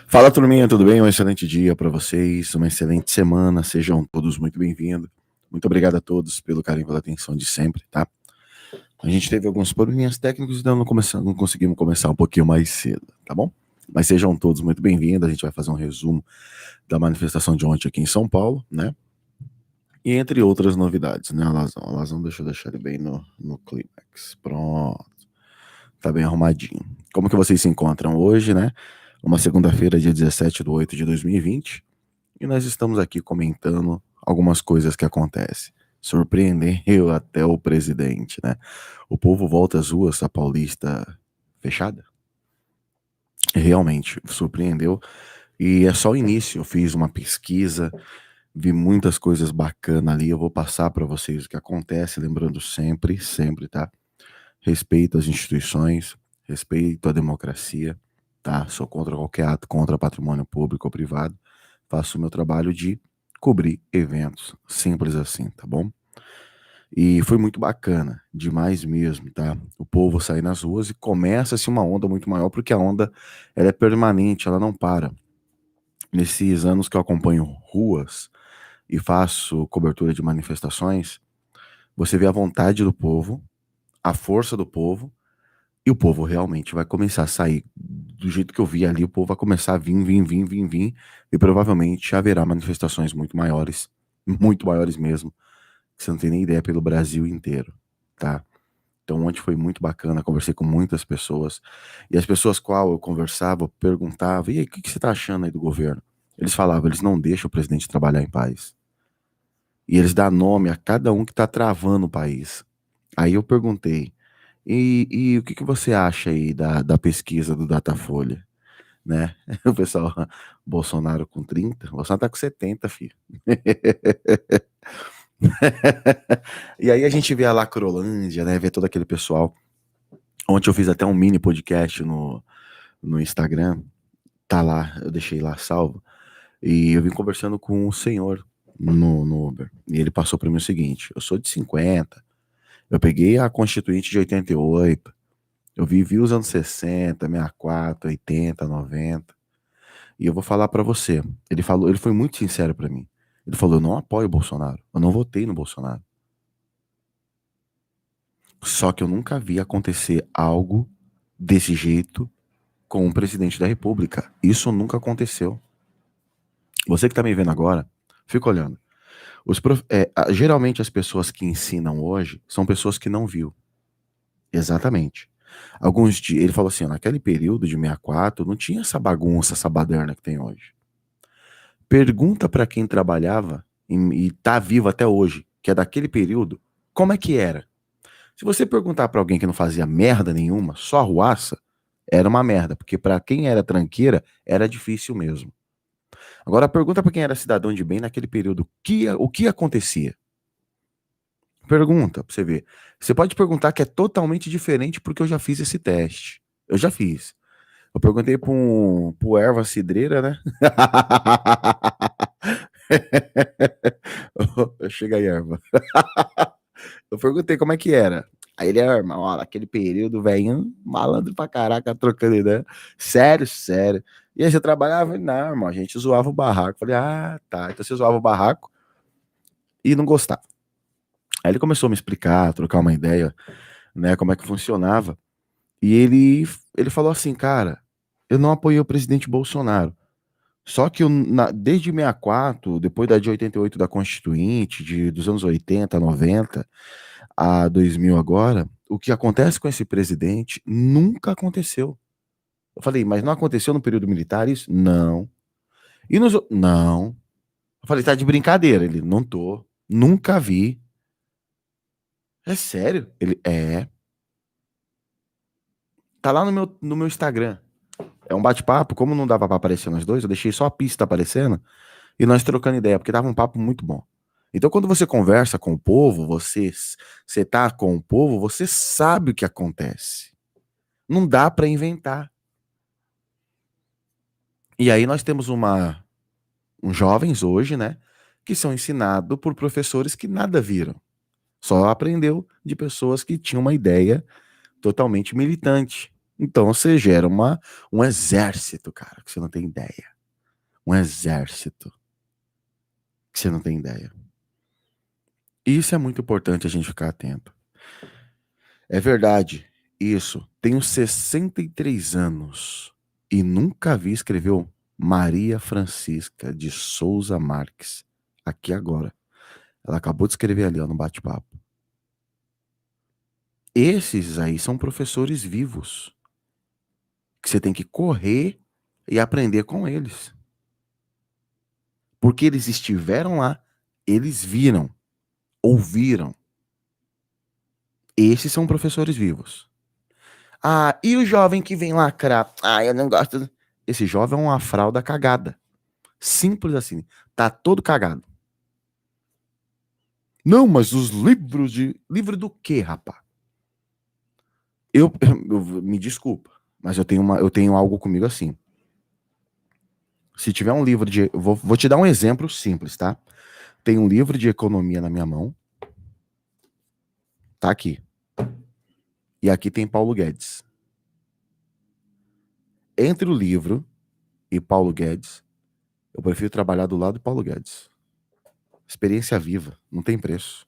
Fala, turminha, tudo bem? Um excelente dia para vocês, uma excelente semana. Sejam todos muito bem-vindos. Muito obrigado a todos pelo carinho e pela atenção de sempre, tá? A gente teve alguns probleminhas técnicos, então não conseguimos começar um pouquinho mais cedo, tá bom? Mas sejam todos muito bem-vindos. A gente vai fazer um resumo da manifestação de ontem aqui em São Paulo, né? E entre outras novidades, né? A Lazão, deixa eu deixar ele bem no clímax. Pronto. Tá bem arrumadinho. Como que vocês se encontram hoje, né? Uma segunda-feira, dia 17/8/2020. E nós estamos aqui comentando algumas coisas que acontecem. Surpreendeu até o presidente, né? O povo volta às ruas, a Paulista fechada. Realmente, surpreendeu. E é só o início. Eu fiz uma pesquisa, vi muitas coisas bacanas ali. Eu vou passar para vocês o que acontece, lembrando sempre, sempre, tá? Respeito às instituições, respeito à democracia, tá? Sou contra qualquer ato contra patrimônio público ou privado. Faço o meu trabalho de cobrir eventos, simples assim, tá bom? E foi muito bacana, demais mesmo, tá? O povo sai nas ruas e começa-se uma onda muito maior, porque a onda ela é permanente, ela não para. Nesses anos que eu acompanho ruas e faço cobertura de manifestações, você vê a vontade do povo, a força do povo, e o povo realmente vai começar a sair. Do jeito que eu vi ali, o povo vai começar a vir, e provavelmente haverá manifestações muito maiores mesmo, que você não tem nem ideia, pelo Brasil inteiro, tá? Então ontem foi muito bacana, conversei com muitas pessoas, e as pessoas qual eu conversava, eu perguntava, e aí, o que você tá achando aí do governo? Eles falavam, eles não deixam o presidente trabalhar em paz. E eles dão nome a cada um que tá travando o país. Aí eu perguntei, e o que você acha aí da pesquisa do Datafolha, né? O pessoal, Bolsonaro com 30, Bolsonaro tá com 70, filho. E aí a gente vê a Lacrolândia, né? Vê todo aquele pessoal. Ontem eu fiz até um mini podcast no Instagram, tá lá, eu deixei lá salvo. E eu vim conversando com o senhor no Uber. E ele passou para mim o seguinte: eu sou de 50, eu peguei a Constituinte de 88, eu vivi os anos 60, 64, 80, 90. E eu vou falar para você. Ele foi muito sincero para mim. Ele falou: eu não apoio o Bolsonaro, eu não votei no Bolsonaro. Só que eu nunca vi acontecer algo desse jeito com o presidente da República. Isso nunca aconteceu. Você que tá me vendo agora, fica olhando. Geralmente as pessoas que ensinam hoje são pessoas que não viu. Exatamente. Alguns dias, ele falou assim, ó, naquele período de 64 não tinha essa bagunça, essa baderna que tem hoje. Pergunta pra quem trabalhava e tá vivo até hoje, que é daquele período, como é que era? Se você perguntar pra alguém que não fazia merda nenhuma, só arruaça, era uma merda, porque pra quem era tranqueira, era difícil mesmo. Agora pergunta pra quem era cidadão de bem naquele período, o que acontecia? Pergunta pra você ver. Você pode perguntar que é totalmente diferente porque eu já fiz esse teste. Eu já fiz. Eu perguntei pro Erva Cidreira, né? Chega aí, Erva. Eu perguntei como é que era. Aí ele, irmão, ó, naquele período, velho, malandro pra caraca, trocando ideia. Sério, sério. E aí você trabalhava? Não, irmão, a gente zoava o barraco. Falei, ah, tá. Então você zoava o barraco e não gostava. Aí ele começou a me explicar, a trocar uma ideia, né, como é que funcionava. E ele falou assim, cara, eu não apoiei o presidente Bolsonaro. Só que desde 64, depois da de 88 da Constituinte, dos anos 80, 90 a 2000 agora, o que acontece com esse presidente nunca aconteceu. Eu falei, mas não aconteceu no período militar isso? Não. Não. Eu falei, tá de brincadeira. Ele, não tô. Nunca vi. É sério? Ele, é. Tá lá no meu Instagram. É um bate-papo, como não dava pra aparecer nós dois, eu deixei só a pista aparecendo e nós trocando ideia, porque tava um papo muito bom. Então, quando você conversa com o povo, você tá com o povo, você sabe o que acontece. Não dá pra inventar. E aí nós temos uns jovens hoje, né, que são ensinados por professores que nada viram. Só aprendeu de pessoas que tinham uma ideia totalmente militante. Então você gera um exército, cara, que você não tem ideia. Um exército que você não tem ideia. Isso é muito importante a gente ficar atento. É verdade, isso. Tenho 63 anos e nunca vi escreveu Maria Francisca de Souza Marques. Aqui agora. Ela acabou de escrever ali, ó, no bate-papo. Esses aí são professores vivos, que você tem que correr e aprender com eles. Porque eles estiveram lá, eles viram, ouviram. Esses são professores vivos. Ah, e o jovem que vem lacrar? Ah, eu não gosto. Esse jovem é uma fralda cagada. Simples assim. Tá todo cagado. Não, mas os livros de. Livro do quê, rapá? Me desculpa, mas eu tenho algo comigo assim. Se tiver um livro de. Vou te dar um exemplo simples, tá? Tem um livro de economia na minha mão. Tá aqui. E aqui tem Paulo Guedes. Entre o livro e Paulo Guedes, eu prefiro trabalhar do lado do Paulo Guedes. Experiência viva, não tem preço.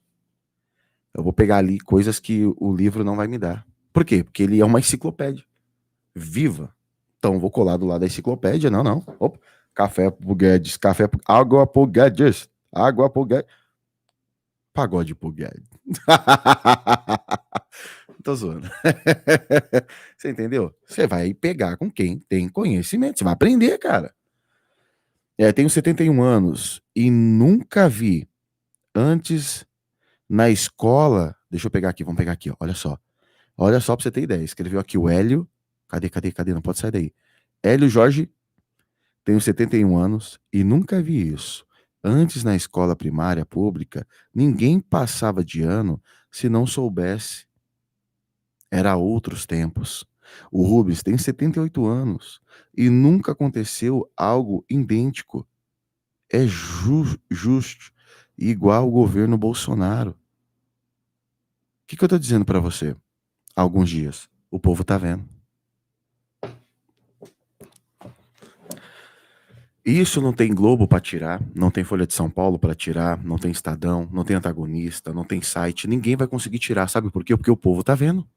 Eu vou pegar ali coisas que o livro não vai me dar. Por quê? Porque ele é uma enciclopédia viva. Então vou colar do lado da enciclopédia. Não, não. Opa. Café pro Guedes, água pro Guedes, água pro Guedes. Pagode pro Guedes. Tô zoando. Você entendeu? Você vai pegar com quem tem conhecimento. Você vai aprender, cara. Tenho 71 anos e nunca vi antes na escola. Deixa eu pegar aqui, vamos pegar aqui, ó. Olha só. Olha só pra você ter ideia. Escreveu aqui o Hélio. Cadê? Não pode sair daí. Hélio Jorge, tenho 71 anos e nunca vi isso. Antes, na escola primária pública, ninguém passava de ano se não soubesse. Era outros tempos. O Rubens tem 78 anos e nunca aconteceu algo idêntico. É justo, igual o governo Bolsonaro. O que eu tô dizendo para você? Há alguns dias. O povo tá vendo. Isso não tem Globo para tirar, não tem Folha de São Paulo para tirar, não tem Estadão, não tem antagonista, não tem site, ninguém vai conseguir tirar, sabe por quê? Porque o povo tá vendo.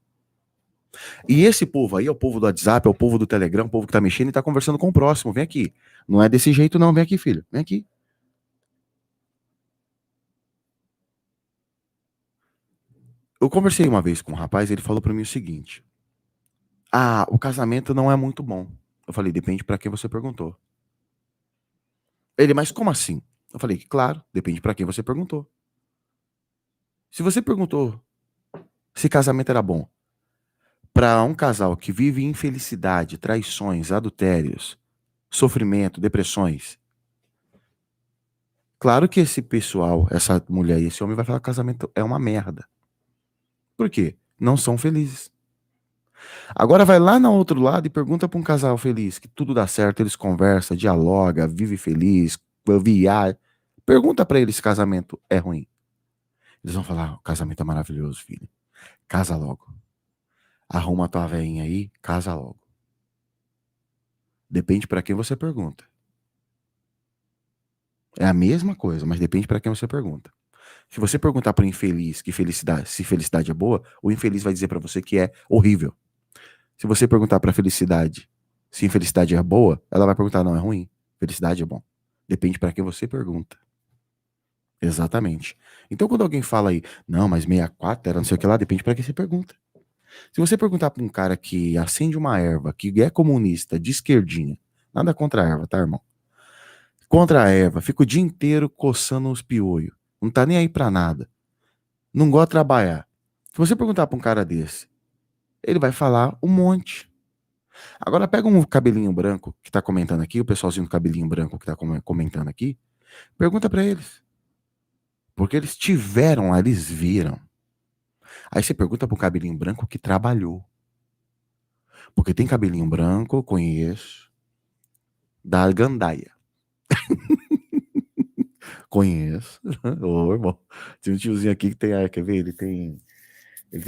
E esse povo aí é o povo do WhatsApp, é o povo do Telegram, o povo que tá mexendo e tá conversando com o próximo. Vem aqui. Não é desse jeito não, vem aqui, filho. Vem aqui. Eu conversei uma vez com um rapaz, ele falou para mim o seguinte: "Ah, o casamento não é muito bom". Eu falei: "Depende para quem você perguntou". Ele: "Mas como assim?". Eu falei: "Claro, depende para quem você perguntou". Se você perguntou se casamento era bom para um casal que vive infelicidade, traições, adultérios, sofrimento, depressões, claro que esse pessoal, essa mulher e esse homem vai falar que casamento é uma merda. Por quê? Não são felizes. Agora vai lá no outro lado e pergunta para um casal feliz, que tudo dá certo, eles conversam, dialoga, vive feliz, viaja. Pergunta para eles se casamento é ruim. Eles vão falar: "O casamento é maravilhoso, filho. Casa logo. Arruma a tua veinha aí, casa logo". Depende para quem você pergunta. É a mesma coisa, mas depende para quem você pergunta. Se você perguntar para o infeliz que felicidade, se felicidade é boa, o infeliz vai dizer para você que é horrível. Se você perguntar para felicidade se infelicidade é boa, ela vai perguntar: "Não, é ruim. Felicidade é bom". Depende para quem você pergunta. Exatamente. Então quando alguém fala aí: "Não, mas 64 era não sei o que lá", depende para quem você pergunta. Se você perguntar para um cara que acende uma erva, que é comunista, de esquerdinha, nada contra a erva, tá, irmão? Contra a erva, fica o dia inteiro coçando os piolhos. Não tá nem aí pra nada. Não gosta de trabalhar. Se você perguntar pra um cara desse, ele vai falar um monte. Agora pega um cabelinho branco que tá comentando aqui, o pessoalzinho do cabelinho branco que tá comentando aqui, pergunta pra eles. Porque eles tiveram lá, eles viram. Aí você pergunta pro cabelinho branco que trabalhou. Porque tem cabelinho branco, eu conheço, da gandaia. Conheço. Ô, irmão. Tem um tiozinho aqui que tem, quer ver? Ele tem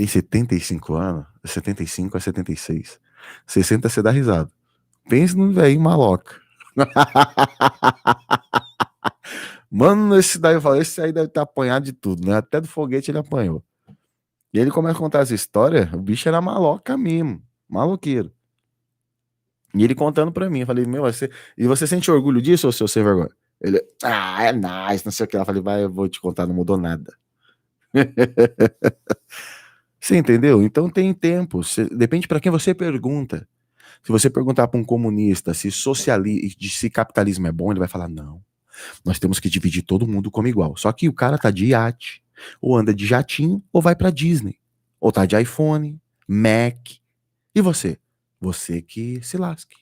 75 anos, 75 a 76. Você senta, você dá risada. Pense num velhinho maloca. Mano, esse daí eu falei, esse aí deve ter apanhado de tudo, né? Até do foguete ele apanhou. E ele começa a contar essa história, o bicho era maloca mesmo, maloqueiro. E ele contando pra mim, eu falei, meu, e você sente orgulho disso, ou seu sem vergonha? Ele, é nice, não sei o que. Eu falei, vai, eu vou te contar, não mudou nada. Você entendeu? Então tem tempo, depende pra quem você pergunta. Se você perguntar pra um comunista se capitalismo é bom, ele vai falar, não, nós temos que dividir todo mundo como igual. Só que o cara tá de iate, ou anda de jatinho, ou vai pra Disney. Ou tá de iPhone, Mac. E você? Você que se lasque.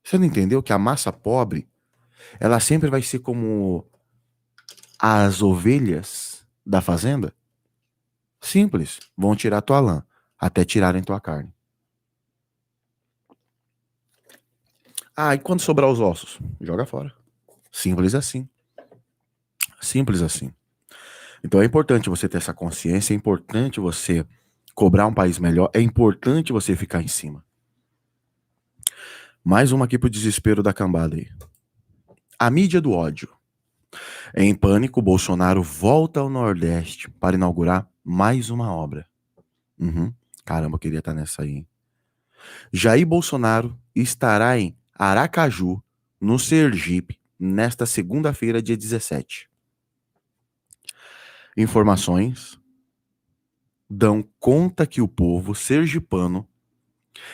Você não entendeu que a massa pobre, ela sempre vai ser como as ovelhas da fazenda? Simples. Vão tirar tua lã, até tirarem tua carne. Ah, e quando sobrar os ossos? Joga fora. Simples assim. Simples assim. Então é importante você ter essa consciência, é importante você cobrar um país melhor, é importante você ficar em cima. Mais uma aqui pro desespero da cambada aí. A mídia do ódio. Em pânico, Bolsonaro volta ao Nordeste para inaugurar mais uma obra. Uhum. Caramba, eu queria estar nessa aí. Jair Bolsonaro estará em Aracaju, no Sergipe, nesta segunda-feira, dia 17. Informações dão conta que o povo sergipano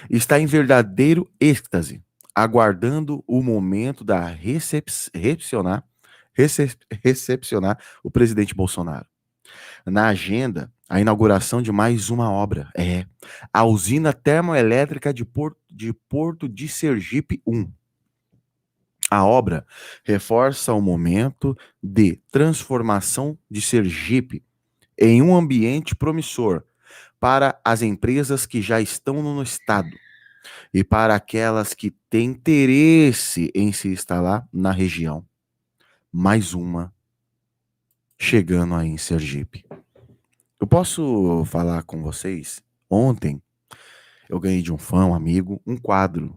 está em verdadeiro êxtase, aguardando o momento da recepcionar o presidente Bolsonaro. Na agenda, a inauguração de mais uma obra, a usina termoelétrica de Porto de Sergipe 1. A obra reforça o momento de transformação de Sergipe em um ambiente promissor para as empresas que já estão no estado e para aquelas que têm interesse em se instalar na região. Mais uma chegando aí em Sergipe. Eu posso falar com vocês? Ontem eu ganhei de um fã, um amigo, um quadro.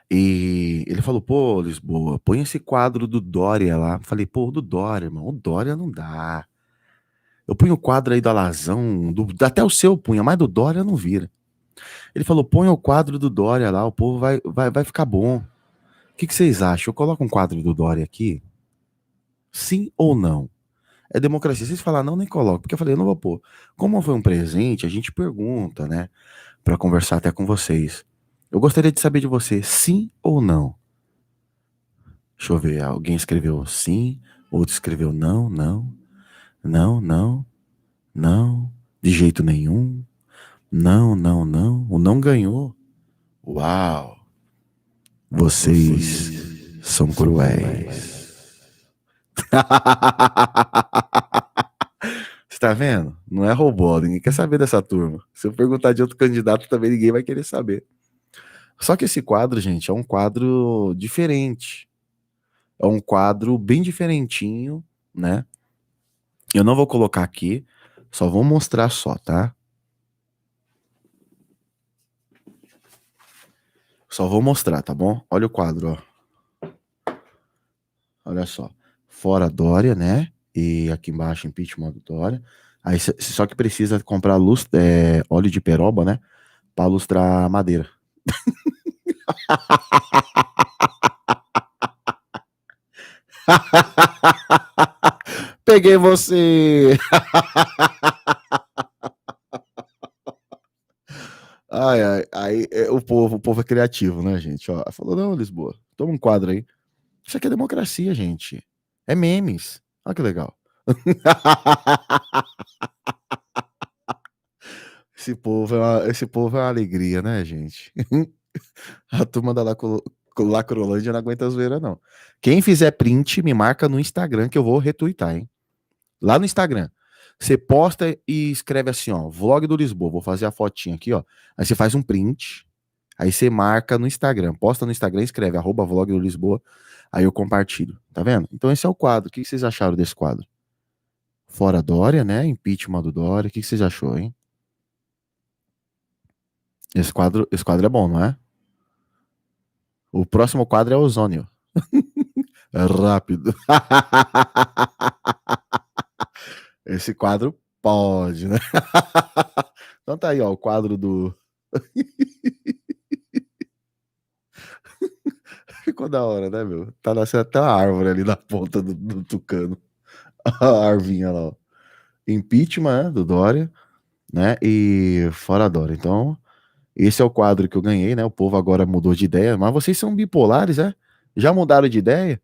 E ele falou, pô, Lisboa, põe esse quadro do Dória lá. Falei, pô, do Dória, irmão, o Dória não dá. Eu punho o quadro aí do Alazão, até o seu punha, mas do Dória não vira. Ele falou, põe o quadro do Dória lá, o povo vai ficar bom. O que vocês acham? Eu coloco um quadro do Dória aqui? Sim ou não? É democracia. Vocês falaram, não, nem coloco. Porque eu falei, eu não vou pôr. Como foi um presente, a gente pergunta, né? Pra conversar até com vocês. Eu gostaria de saber de você, sim ou não? Deixa eu ver, alguém escreveu sim, outro escreveu não, não, não, não, não, de jeito nenhum, não, não, não. O não ganhou. Uau! Vocês são cruéis. Você tá vendo? Não é robô, ninguém quer saber dessa turma. Se eu perguntar de outro candidato também, ninguém vai querer saber. Só que esse quadro, gente, é um quadro diferente. É um quadro bem diferentinho, né? Eu não vou colocar aqui, só vou mostrar só, tá? Só vou mostrar, tá bom? Olha o quadro, ó. Olha só. Fora Dória, né? E aqui embaixo, impeachment do Dória. Aí, só que precisa comprar óleo de peroba, né? Pra lustrar a madeira. Peguei você! Ai, ai, aí o povo é criativo, né, gente? Ó, falou, não, Lisboa, toma um quadro aí. Isso aqui é democracia, gente. É memes. Olha que legal. Esse povo é uma alegria, né, gente? A turma da Lacrolândia não aguenta a zoeira, não. Quem fizer print, me marca no Instagram que eu vou retweetar, hein? Lá no Instagram. Você posta e escreve assim, ó, vlog do Lisboa. Vou fazer a fotinha aqui, ó. Aí você faz um print, aí você marca no Instagram. Posta no Instagram, escreve @vlog do Lisboa. Aí eu compartilho. Tá vendo? Então esse é o quadro. O que vocês acharam desse quadro? Fora Dória, né? Impeachment do Dória. O que vocês achou, hein? Esse quadro é bom, não é? O próximo quadro é ozônio. É rápido. Esse quadro pode, né? Então tá aí, ó, o quadro do. Ficou da hora, né, meu? Tá nascendo até uma árvore ali na ponta do tucano. A arvinha lá, ó. Impeachment, né, do Dória, né? E fora Dória. Então, esse é o quadro que eu ganhei, né? O povo agora mudou de ideia. Mas vocês são bipolares, é? Já mudaram de ideia?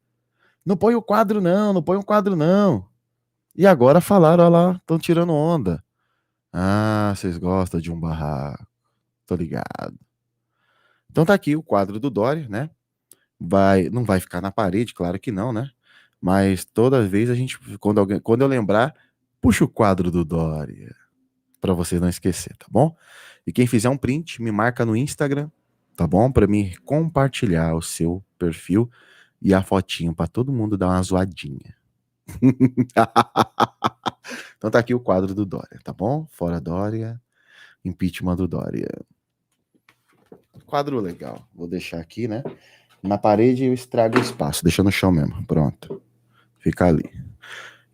Não põe o quadro, não, não põe o quadro, não. E agora falaram, ó lá, estão tirando onda. Ah, vocês gostam de um barraco. Tô ligado. Então tá aqui o quadro do Dória, né? Não vai ficar na parede, claro que não, né? Mas toda vez a gente, quando eu lembrar, puxa o quadro do Dória, para você não esquecer, tá bom? E quem fizer um print, me marca no Instagram, tá bom? Para me compartilhar o seu perfil e a fotinho para todo mundo dar uma zoadinha. Então tá aqui o quadro do Dória, tá bom? Fora Dória, impeachment do Dória. Quadro legal. Vou deixar aqui, né? Na parede eu estrago o espaço, deixa no chão mesmo. Pronto. Fica ali.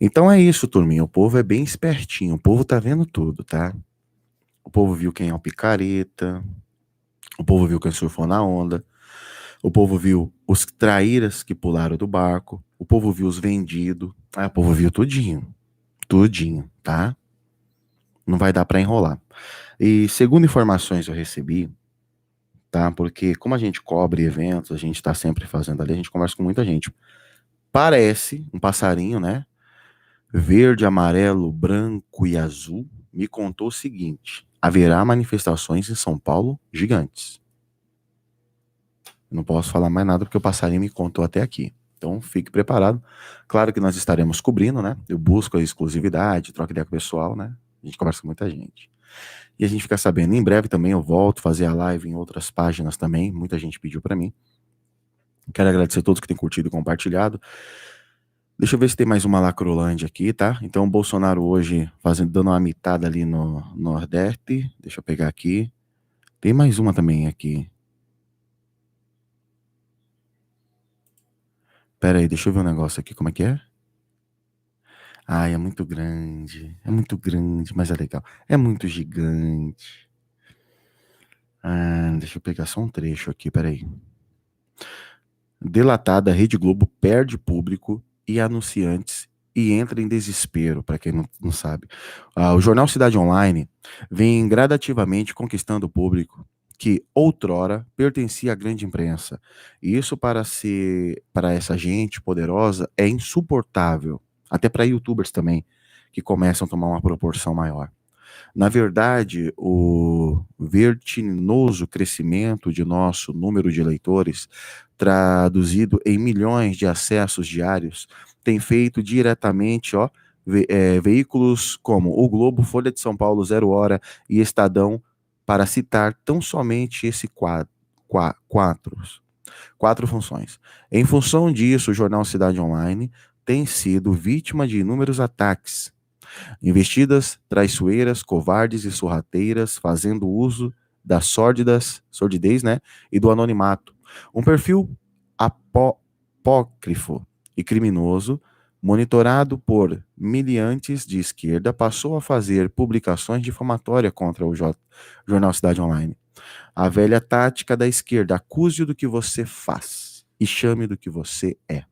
Então é isso, turminha. O povo é bem espertinho. O povo tá vendo tudo, tá? O povo viu quem é o picareta. O povo viu quem surfou na onda. O povo viu os traíras que pularam do barco. O povo viu os vendidos. Ah, o povo viu tudinho. Tudinho, tá? Não vai dar pra enrolar. E segundo informações eu recebi, tá? Porque como a gente cobre eventos, a gente tá sempre fazendo ali, a gente conversa com muita gente. Parece um passarinho, né? Verde, amarelo, branco e azul, me contou o seguinte: haverá manifestações em São Paulo gigantes. Não posso falar mais nada porque o passarinho me contou até aqui. Então fique preparado. Claro que nós estaremos cobrindo, né? Eu busco a exclusividade, troca ideia com o pessoal, né? A gente conversa com muita gente. E a gente fica sabendo. Em breve também eu volto a fazer a live em outras páginas também. Muita gente pediu para mim. Quero agradecer a todos que têm curtido e compartilhado. Deixa eu ver se tem mais uma Lacrolândia aqui, tá? Então, o Bolsonaro hoje dando uma mitada ali no Nordeste. Deixa eu pegar aqui. Tem mais uma também aqui. Pera aí, deixa eu ver um negócio aqui. Como é que é? Ai, é muito grande. É muito grande, mas é legal. É muito gigante. Ah, deixa eu pegar só um trecho aqui, peraí. Delatada, Rede Globo perde público e anunciantes e entra em desespero, para quem não sabe. O jornal Cidade Online vem gradativamente conquistando o público que outrora pertencia à grande imprensa. E isso para essa gente poderosa é insuportável, até para YouTubers também, que começam a tomar uma proporção maior. Na verdade, o vertiginoso crescimento de nosso número de leitores, traduzido em milhões de acessos diários, tem feito diretamente, ó, veículos como o Globo, Folha de São Paulo, Zero Hora e Estadão, para citar tão somente esse quatro funções. Em função disso, o jornal Cidade Online tem sido vítima de inúmeros ataques, investidas, traiçoeiras, covardes e sorrateiras, fazendo uso da sordidez, né, e do anonimato. Um perfil apócrifo e criminoso, monitorado por miliantes de esquerda, passou a fazer publicações difamatórias contra o Jornal Cidade Online. A velha tática da esquerda: acuse-o do que você faz e chame do que você é.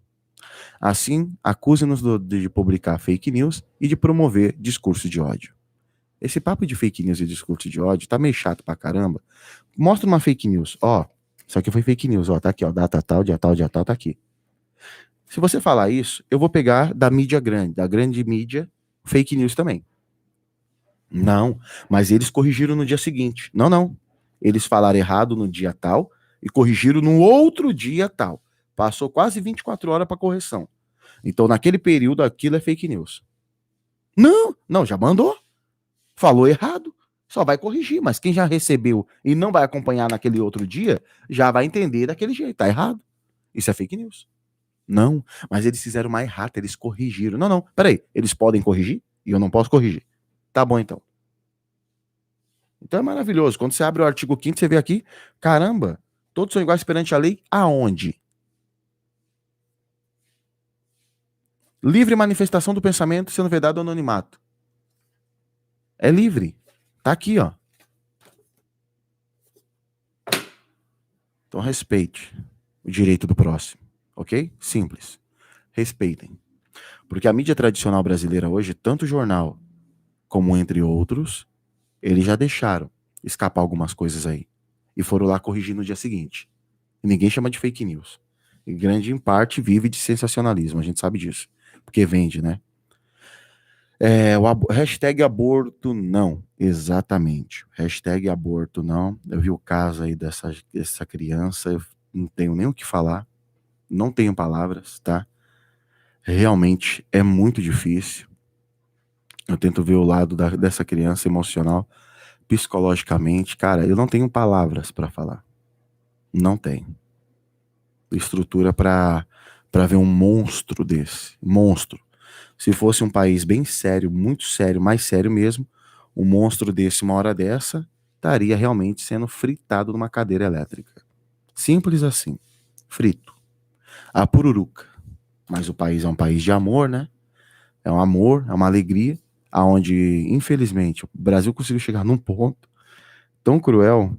Assim, acuse-nos de publicar fake news e de promover discurso de ódio. Esse papo de fake news e discurso de ódio tá meio chato pra caramba. Mostra uma fake news, ó. Isso aqui foi fake news, ó. Tá aqui, ó. Data tal, dia tal, tá aqui. Se você falar isso, eu vou pegar da mídia grande, da grande mídia, fake news também. Não, mas eles corrigiram no dia seguinte. Não, não. Eles falaram errado no dia tal e corrigiram no outro dia tal. Passou quase 24 horas para correção. Então, naquele período, aquilo é fake news. Não, não, já mandou. Falou errado. Só vai corrigir, mas quem já recebeu e não vai acompanhar naquele outro dia, já vai entender daquele jeito. Tá errado. Isso é fake news. Não, mas eles fizeram mais errado, eles corrigiram. Não, não, peraí. Eles podem corrigir e eu não posso corrigir. Tá bom, então. Então é maravilhoso. Quando você abre o artigo 5º, você vê aqui, caramba, todos são iguais perante a lei, aonde? Livre manifestação do pensamento sendo vedado ao anonimato. É livre. Tá aqui, ó. Então respeite o direito do próximo, ok? Simples. Respeitem. Porque a mídia tradicional brasileira hoje, tanto o jornal como entre outros, eles já deixaram escapar algumas coisas aí. E foram lá corrigir no dia seguinte. E ninguém chama de fake news. E grande em parte vive de sensacionalismo, a gente sabe disso. Porque vende, né? Hashtag aborto não. Exatamente. Hashtag aborto não. Eu vi o caso aí dessa criança, eu não tenho nem o que falar. Não tenho palavras, tá? Realmente é muito difícil. Eu tento ver o lado dessa criança emocional, psicologicamente. Cara, eu não tenho palavras para falar. Não tenho estrutura para ver um monstro desse. Monstro. Se fosse um país bem sério, muito sério, mais sério mesmo, um monstro desse, uma hora dessa, estaria realmente sendo fritado numa cadeira elétrica. Simples assim. Frito. A pururuca. Mas o país é um país de amor, né? É um amor, é uma alegria, aonde, infelizmente, o Brasil conseguiu chegar num ponto tão cruel.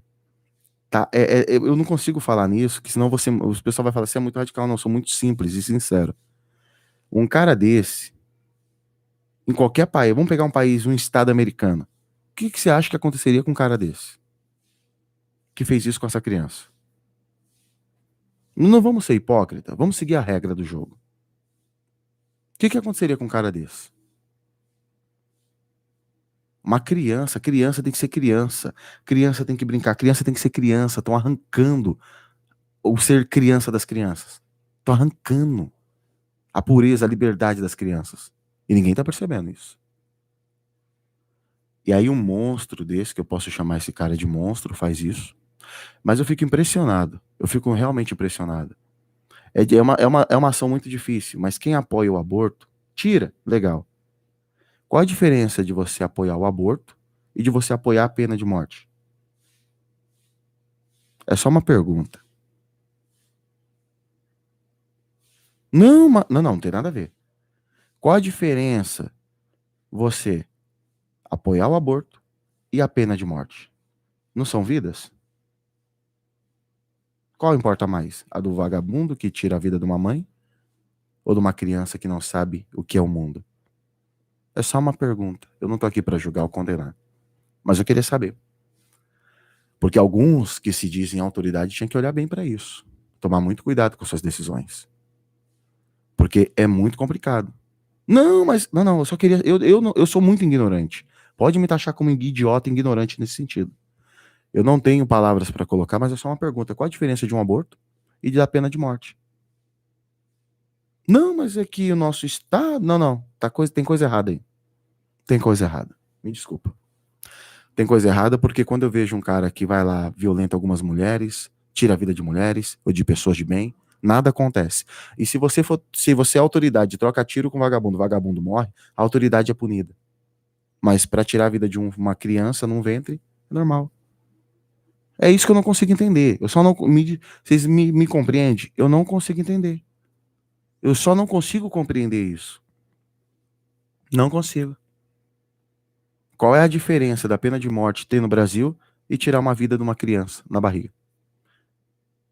Tá, eu não consigo falar nisso, que senão o pessoal vai falar assim, é muito radical. Não, eu sou muito simples e sincero. Um cara desse, em qualquer país, vamos pegar um país, um estado americano, o que você acha que aconteceria com um cara desse? Que fez isso com essa criança? Não vamos ser hipócrita, vamos seguir a regra do jogo. O que aconteceria com um cara desse? Uma criança, criança tem que ser criança. Criança tem que brincar, criança tem que ser criança. Estão arrancando o ser criança das crianças. Estão arrancando a pureza, a liberdade das crianças. E ninguém tá percebendo isso. E aí um monstro desse, que eu posso chamar esse cara de monstro, faz isso. Mas eu fico impressionado. Eu fico realmente impressionado. É uma ação muito difícil, mas quem apoia o aborto, tira, legal. Qual a diferença de você apoiar o aborto e de você apoiar a pena de morte? É só uma pergunta. Não, não tem nada a ver. Qual a diferença você apoiar o aborto e a pena de morte? Não são vidas? Qual importa mais? A do vagabundo que tira a vida de uma mãe ou de uma criança que não sabe o que é o mundo? É só uma pergunta. Eu não tô aqui para julgar ou condenar. Mas eu queria saber. Porque alguns que se dizem autoridade tinham que olhar bem para isso. Tomar muito cuidado com suas decisões. Porque é muito complicado. Não, mas. Não, eu só queria. Eu sou muito ignorante. Pode me taxar como idiota e ignorante nesse sentido. Eu não tenho palavras para colocar, mas é só uma pergunta. Qual a diferença de um aborto e da pena de morte? Não, mas é que o nosso Estado. Não. Tem coisa errada aí. Tem coisa errada. Me desculpa. Tem coisa errada porque quando eu vejo um cara que vai lá, violenta algumas mulheres, tira a vida de mulheres ou de pessoas de bem, nada acontece. E se você é autoridade, troca tiro com vagabundo morre, a autoridade é punida. Mas para tirar a vida de uma criança num ventre, é normal. É isso que eu não consigo entender. Eu só não vocês me compreendem? Eu não consigo entender. Eu só não consigo compreender isso. Não consigo. Qual é a diferença da pena de morte ter no Brasil e tirar uma vida de uma criança na barriga?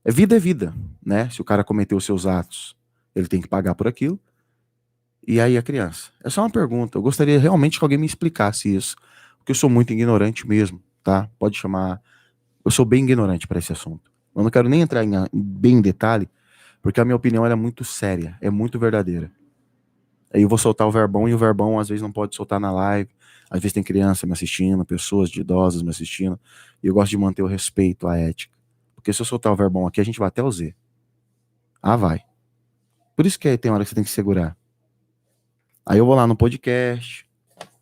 É vida, né? Se o cara cometeu os seus atos, ele tem que pagar por aquilo. E aí a criança? É só uma pergunta. Eu gostaria realmente que alguém me explicasse isso, porque eu sou muito ignorante mesmo, tá? Pode chamar. Eu sou bem ignorante para esse assunto. Eu não quero nem entrar bem em detalhe, porque a minha opinião é muito séria, é muito verdadeira. Aí eu vou soltar o verbão e o verbão às vezes não pode soltar na live. Às vezes tem criança me assistindo, pessoas de idosas me assistindo, e eu gosto de manter o respeito, a ética. Porque se eu soltar o verbão aqui, a gente vai até o Z. Ah, vai. Por isso que tem hora que você tem que segurar. Aí eu vou lá no podcast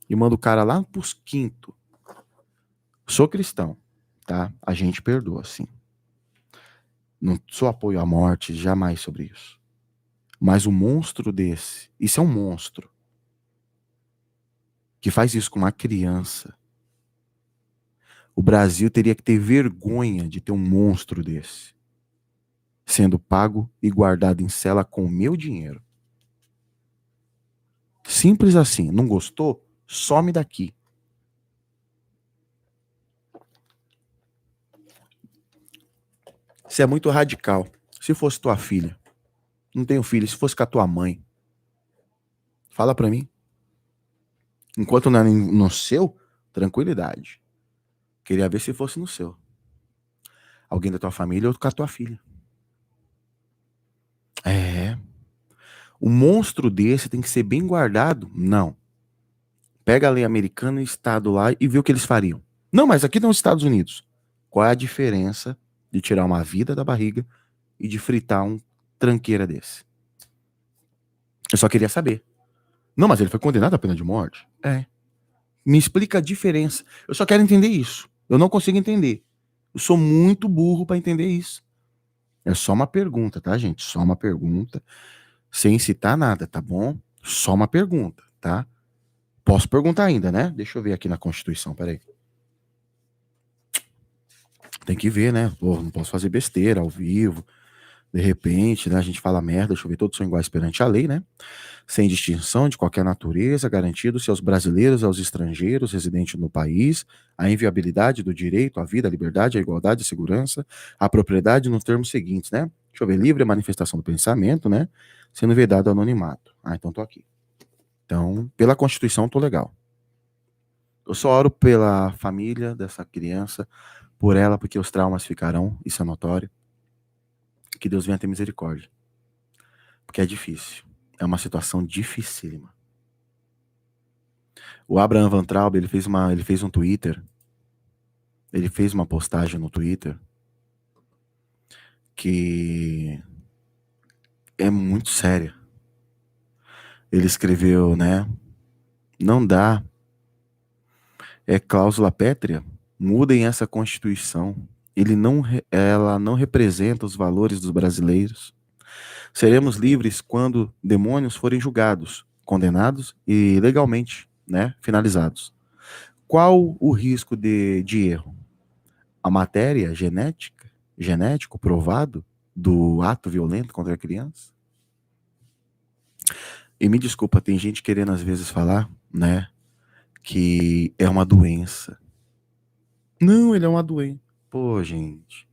e mando o cara lá pros quinto. Sou cristão, tá? A gente perdoa, sim. Não sou apoio à morte, jamais sobre isso. Mas um monstro desse, isso é um monstro, que faz isso com uma criança. O Brasil teria que ter vergonha de ter um monstro desse, sendo pago e guardado em cela com o meu dinheiro. Simples assim. Não gostou? Some daqui. Você é muito radical. Se fosse tua filha, não tenho filho, se fosse com a tua mãe, fala pra mim. Enquanto não é no seu, tranquilidade. Queria ver se fosse no seu. Alguém da tua família ou com a tua filha. É. O monstro desse tem que ser bem guardado? Não. Pega a lei americana e estado lá e vê o que eles fariam. Não, mas aqui não é os Estados Unidos. Qual é a diferença de tirar uma vida da barriga e de fritar um tranqueira desse? Eu só queria saber. Não, mas ele foi condenado à pena de morte? É. Me explica a diferença. Eu só quero entender isso. Eu não consigo entender. Eu sou muito burro para entender isso. É só uma pergunta, tá, gente? Só uma pergunta. Sem citar nada, tá bom? Só uma pergunta, tá? Posso perguntar ainda, né? Deixa eu ver aqui na Constituição, peraí. Tem que ver, né? Pô, não posso fazer besteira ao vivo. De repente, né, a gente fala merda, deixa eu ver, todos são iguais perante a lei, né? Sem distinção de qualquer natureza, garantido-se aos brasileiros e aos estrangeiros residentes no país a inviolabilidade do direito à vida, à liberdade, à igualdade, à segurança, à propriedade nos termos seguintes, né? Deixa eu ver, livre manifestação do pensamento, né? Sendo vedado anonimato. Ah, então tô aqui. Então, pela Constituição, tô legal. Eu só oro pela família dessa criança, por ela, porque os traumas ficarão, isso é notório. Que Deus venha ter misericórdia. Porque é difícil. É uma situação dificílima. O Abraham Van Traub, ele fez um Twitter. Ele fez uma postagem no Twitter que é muito séria. Ele escreveu, né? Não dá. É cláusula pétrea. Mudem essa Constituição. Ela não representa os valores dos brasileiros. Seremos livres quando demônios forem julgados, condenados e legalmente, né, finalizados. Qual o risco de erro? A matéria genético provado do ato violento contra a criança? E me desculpa, tem gente querendo às vezes falar, né, que é uma doença. Não, ele é uma doença. Pô, gente,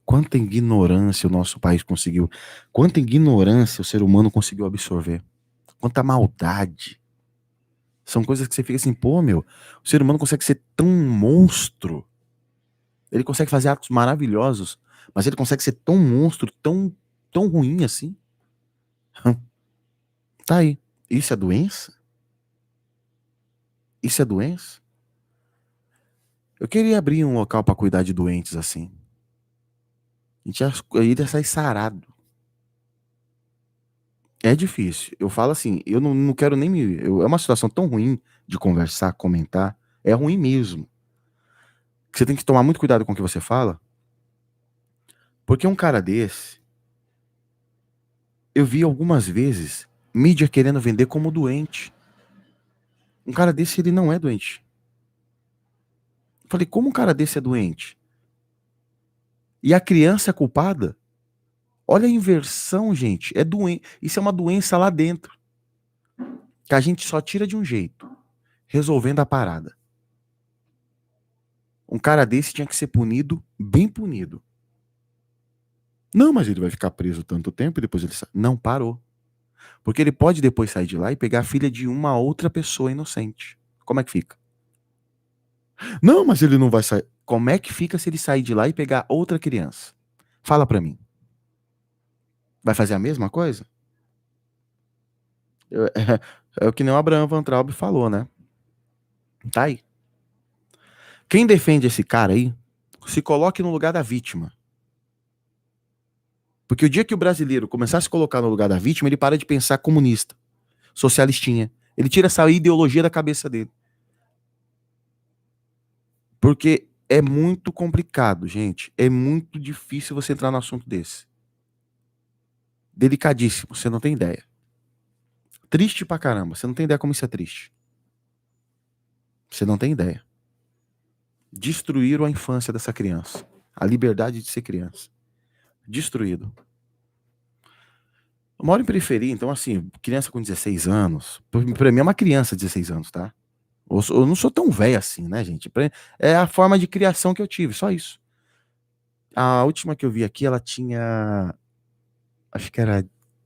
quanta ignorância o nosso país conseguiu, quanta ignorância o ser humano conseguiu absorver, quanta maldade. São coisas que você fica assim, pô, meu, o ser humano consegue ser tão monstro. Ele consegue fazer atos maravilhosos, mas ele consegue ser tão monstro, tão ruim assim. Tá aí. Isso é doença? Isso é doença? Eu queria abrir um local pra cuidar de doentes assim. A gente iria sair sarado. É difícil. Eu falo assim, eu não quero nem me. É uma situação tão ruim de conversar, comentar. É ruim mesmo. Que você tem que tomar muito cuidado com o que você fala. Porque um cara desse, eu vi algumas vezes mídia querendo vender como doente. Um cara desse, ele não é doente. Eu falei, como um cara desse é doente? E a criança é culpada? Olha a inversão, gente. É doente. Isso é uma doença lá dentro. Que a gente só tira de um jeito. Resolvendo a parada. Um cara desse tinha que ser punido, bem punido. Não, mas ele vai ficar preso tanto tempo e depois ele sai. Não, parou. Porque ele pode depois sair de lá e pegar a filha de uma outra pessoa inocente. Como é que fica? Não, mas ele não vai sair. Como é que fica se ele sair de lá e pegar outra criança? Fala pra mim. Vai fazer a mesma coisa? É o que nem o Abraham Van Traub falou, né? Tá aí. Quem defende esse cara aí, se coloque no lugar da vítima. Porque o dia que o brasileiro começar a se colocar no lugar da vítima, ele para de pensar comunista, socialistinha. Ele tira essa ideologia da cabeça dele. Porque é muito complicado, gente. É muito difícil você entrar no assunto desse. Delicadíssimo, você não tem ideia. Triste pra caramba, você não tem ideia como isso é triste. Você não tem ideia. Destruíram a infância dessa criança. A liberdade de ser criança. Destruído. Eu moro em periferia, então assim, criança com 16 anos, pra mim é uma criança de 16 anos, tá? Eu não sou tão velho assim, né, gente? É a forma de criação que eu tive, só isso. A última que eu vi aqui, ela tinha, acho que era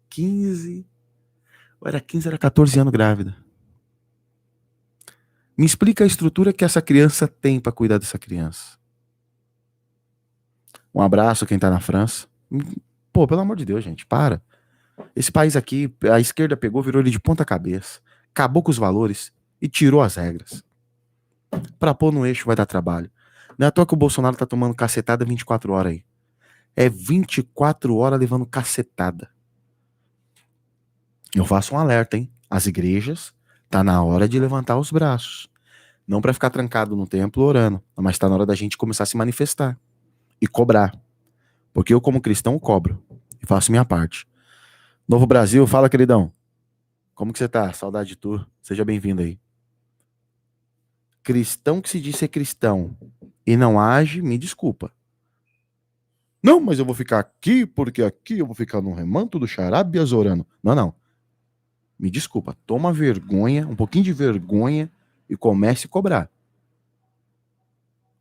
15, ou era 15, era 14 anos grávida. Me explica a estrutura que essa criança tem pra cuidar dessa criança. Um abraço quem tá na França. Pô, pelo amor de Deus, gente, para. Esse país aqui, a esquerda pegou, virou ele de ponta cabeça, acabou com os valores e tirou as regras. Pra pôr no eixo vai dar trabalho. Não é à toa que o Bolsonaro tá tomando cacetada 24 horas aí. É 24 horas levando cacetada. Eu faço um alerta, hein? As igrejas, tá na hora de levantar os braços. Não pra ficar trancado no templo orando, mas tá na hora da gente começar a se manifestar e cobrar. Porque eu, como cristão, cobro e faço minha parte. Novo Brasil, fala, queridão. Como que você tá? Saudade de tu. Seja bem-vindo aí. Cristão que se diz ser cristão e não age, me desculpa. Não, mas eu vou ficar aqui porque aqui eu vou ficar no remanto do Xarabe Azorano. Não, não. Me desculpa. Toma vergonha, um pouquinho de vergonha e comece a cobrar.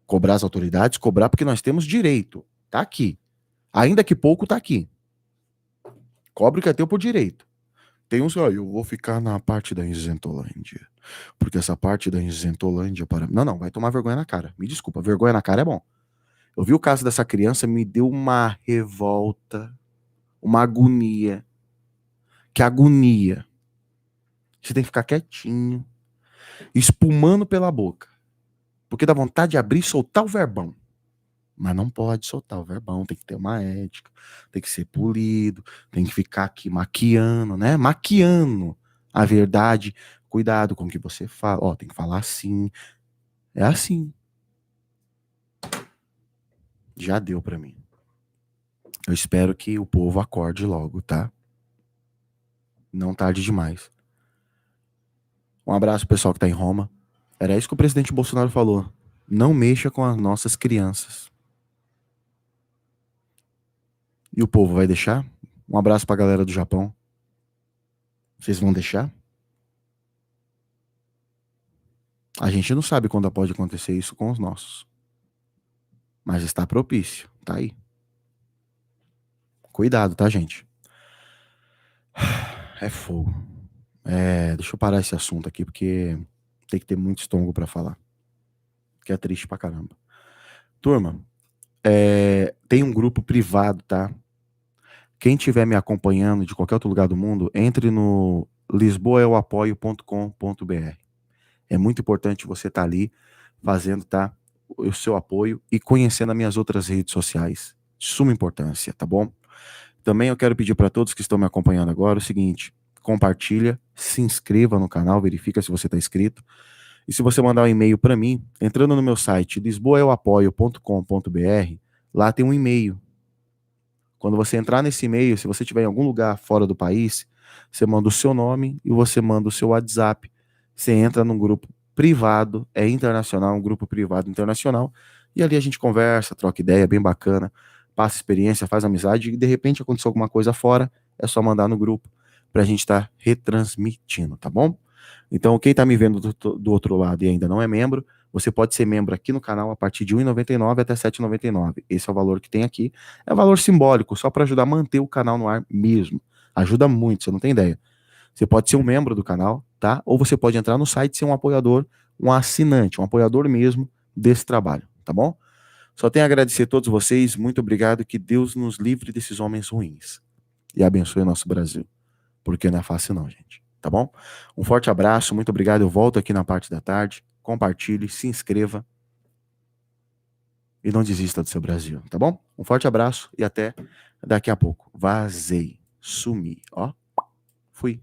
Cobrar as autoridades, cobrar porque nós temos direito. Tá aqui. Ainda que pouco, tá aqui. Cobre o que é teu por direito. Tem uns, eu vou ficar na parte da isentolândia. Porque essa parte da isentolândia para. Não, não, vai tomar vergonha na cara. Me desculpa, vergonha na cara é bom. Eu vi o caso dessa criança, me deu uma revolta, uma agonia. Que agonia. Você tem que ficar quietinho, espumando pela boca. Porque dá vontade de abrir e soltar o verbão. Mas não pode soltar o verbão, tem que ter uma ética, tem que ser polido, tem que ficar aqui maquiando, né? Maquiando a verdade. Cuidado com o que você fala. Ó, tem que falar assim. É assim. Já deu pra mim. Eu espero que o povo acorde logo, tá? Não tarde demais. Um abraço pro pessoal que tá em Roma. Era isso que o presidente Bolsonaro falou. Não mexa com as nossas crianças. E o povo vai deixar? Um abraço pra galera do Japão. Vocês vão deixar? A gente não sabe quando pode acontecer isso com os nossos. Mas está propício. Tá aí. Cuidado, tá, gente? É fogo. Deixa eu parar esse assunto aqui, porque tem que ter muito estômago pra falar. Que é triste pra caramba. Turma, tem um grupo privado, tá? Quem estiver me acompanhando de qualquer outro lugar do mundo, entre no lisboaeuapoio.com.br. É muito importante você estar ali fazendo, tá, o seu apoio e conhecendo as minhas outras redes sociais. De suma importância, tá bom? Também eu quero pedir para todos que estão me acompanhando agora o seguinte: compartilha, se inscreva no canal, verifica se você está inscrito. E se você mandar um e-mail para mim, entrando no meu site lisboaeuapoio.com.br, lá tem um e-mail. Quando você entrar nesse e-mail, se você estiver em algum lugar fora do país, você manda o seu nome e você manda o seu WhatsApp. Você entra num grupo privado, é internacional, um grupo privado internacional, e ali a gente conversa, troca ideia, bem bacana, passa experiência, faz amizade, e de repente aconteceu alguma coisa fora, é só mandar no grupo pra gente estar retransmitindo, tá bom? Então, quem tá me vendo do outro lado e ainda não é membro, você pode ser membro aqui no canal a partir de R$ 1,99 até R$ 7,99. Esse é o valor que tem aqui. É um valor simbólico, só para ajudar a manter o canal no ar mesmo. Ajuda muito, você não tem ideia. Você pode ser um membro do canal, tá? Ou você pode entrar no site e ser um apoiador, um assinante, um apoiador mesmo desse trabalho, tá bom? Só tenho a agradecer a todos vocês, muito obrigado, que Deus nos livre desses homens ruins e abençoe o nosso Brasil, porque não é fácil não, gente, tá bom? Um forte abraço, muito obrigado, eu volto aqui na parte da tarde, compartilhe, se inscreva e não desista do seu Brasil, tá bom? Um forte abraço e até daqui a pouco. Vazei, sumi, ó, fui.